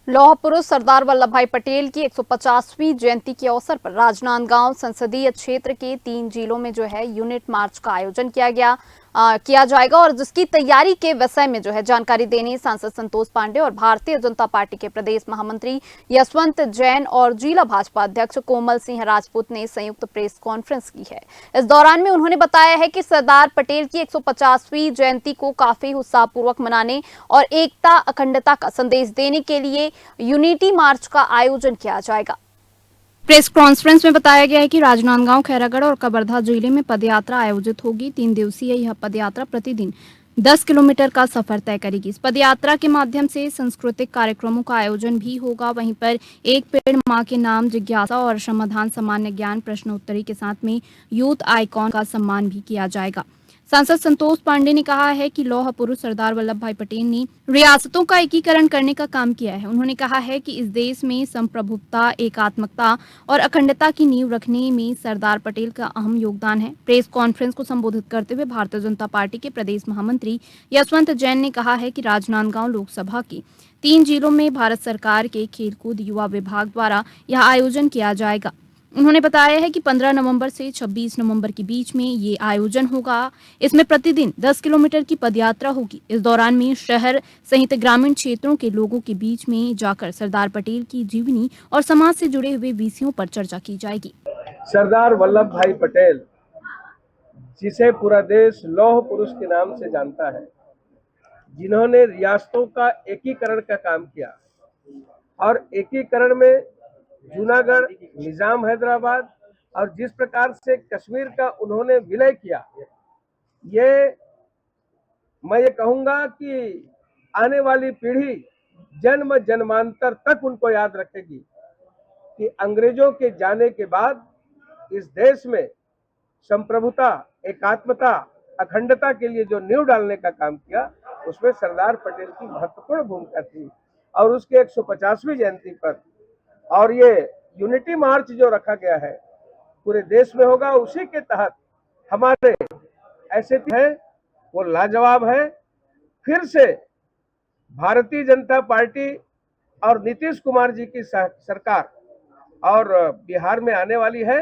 लौह पुरुष सरदार वल्लभ भाई पटेल की 150वीं जयंती के अवसर पर राजनांदगांव संसदीय क्षेत्र के 3 जिलों में यूनिट मार्च का आयोजन किया जाएगा और जिसकी तैयारी के विषय में जानकारी देने सांसद संतोष पांडे और भारतीय जनता पार्टी के प्रदेश महामंत्री यशवंत जैन और जिला भाजपा अध्यक्ष कोमल सिंह राजपूत ने संयुक्त प्रेस कॉन्फ्रेंस की है। इस दौरान में उन्होंने बताया है कि सरदार पटेल की 150वीं जयंती को काफी उत्साहपूर्वक मनाने और एकता अखंडता का संदेश देने के लिए यूनिटी मार्च का आयोजन किया जाएगा। प्रेस कॉन्फ्रेंस में बताया गया है कि राजनांदगांव, खैरागढ़ और कवर्धा जिले में पदयात्रा आयोजित होगी। 3 दिवसीय यह पदयात्रा प्रतिदिन 10 किलोमीटर का सफर तय करेगी। इस पदयात्रा के माध्यम से सांस्कृतिक कार्यक्रमों का आयोजन भी होगा। वहीं पर एक पेड़ मां के नाम, जिज्ञासा और समाधान सामान्य ज्ञान प्रश्नोत्तरी के साथ में यूथ आइकॉन का सम्मान भी किया जाएगा। सांसद संतोष पांडे ने कहा है कि लौह पुरुष सरदार वल्लभ भाई पटेल ने रियासतों का एकीकरण करने का काम किया है। उन्होंने कहा है कि इस देश में संप्रभुता, एकात्मकता और अखंडता की नींव रखने में सरदार पटेल का अहम योगदान है। प्रेस कॉन्फ्रेंस को संबोधित करते हुए भारतीय जनता पार्टी के प्रदेश महामंत्री यशवंत जैन ने कहा है कि राजनांदगांव लोकसभा के 3 जिलों में भारत सरकार के खेलकूद युवा विभाग द्वारा यह आयोजन किया जाएगा। उन्होंने बताया है कि 15 नवंबर से 26 नवंबर के बीच में ये आयोजन होगा। इसमें प्रतिदिन 10 किलोमीटर की पदयात्रा होगी। इस दौरान में शहर सहित ग्रामीण क्षेत्रों के लोगों के बीच में जाकर सरदार पटेल की जीवनी और समाज से जुड़े हुए विषयों पर चर्चा की जाएगी। सरदार वल्लभ भाई पटेल, जिसे पूरा देश लौह पुरुष के नाम से जानता है, जिन्होंने रियासतों का एकीकरण का काम किया और एकीकरण में जूनागढ़, निजाम हैदराबाद और जिस प्रकार से कश्मीर का उन्होंने विलय किया, ये मैं ये कहूंगा कि आने वाली पीढ़ी जन्म जन्मांतर तक उनको याद रखेगी कि अंग्रेजों के जाने के बाद इस देश में संप्रभुता, एकात्मता, अखंडता के लिए जो नींव डालने का काम किया, उसमें सरदार पटेल की महत्वपूर्ण भूमिका थी। और उसके 150वीं जयंती पर और ये यूनिटी मार्च जो रखा गया है पूरे देश में होगा, उसी के तहत हमारे ऐसे है वो लाजवाब है। फिर से भारतीय जनता पार्टी और नीतीश कुमार जी की सरकार और बिहार में आने वाली है।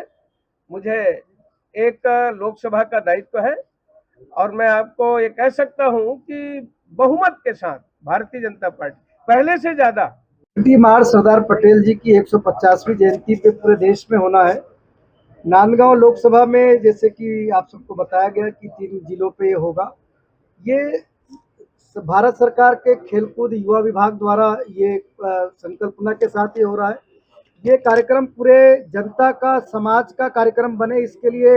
मुझे एक लोकसभा का दायित्व है और मैं आपको ये कह सकता हूं कि बहुमत के साथ भारतीय जनता पार्टी पहले से ज्यादा मार्च सरदार पटेल जी की 150वीं जयंती पे पूरे देश में होना है। नांदगांव लोकसभा में जैसे कि आप सबको बताया गया कि 3 जिलों पे होगा। ये भारत सरकार के खेलकूद युवा विभाग द्वारा ये संकल्पना के साथ ये हो रहा है। ये कार्यक्रम पूरे जनता का, समाज का कार्यक्रम बने, इसके लिए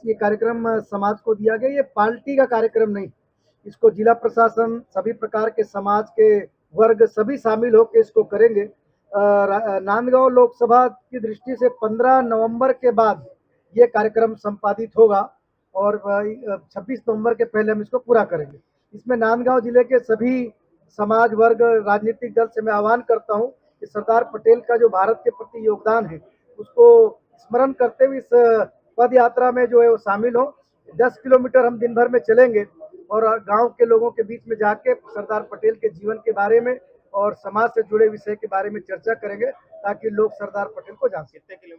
ये कार्यक्रम समाज को दिया गया। ये पार्टी का कार्यक्रम नहीं, इसको जिला प्रशासन, सभी प्रकार के समाज के वर्ग सभी शामिल होकर इसको करेंगे। नांदगांव लोकसभा की दृष्टि से 15 नवंबर के बाद ये कार्यक्रम संपादित होगा और 26 नवंबर के पहले हम इसको पूरा करेंगे। इसमें नांदगांव जिले के सभी समाज वर्ग, राजनीतिक दल से मैं आह्वान करता हूं कि सरदार पटेल का जो भारत के प्रति योगदान है उसको स्मरण करते हुए इस पद यात्रा में जो है वो शामिल हो। 10 किलोमीटर हम दिन भर में चलेंगे और गांव के लोगों के बीच में जाके सरदार पटेल के जीवन के बारे में और समाज से जुड़े विषय के बारे में चर्चा करेंगे ताकि लोग सरदार पटेल को जान सकें।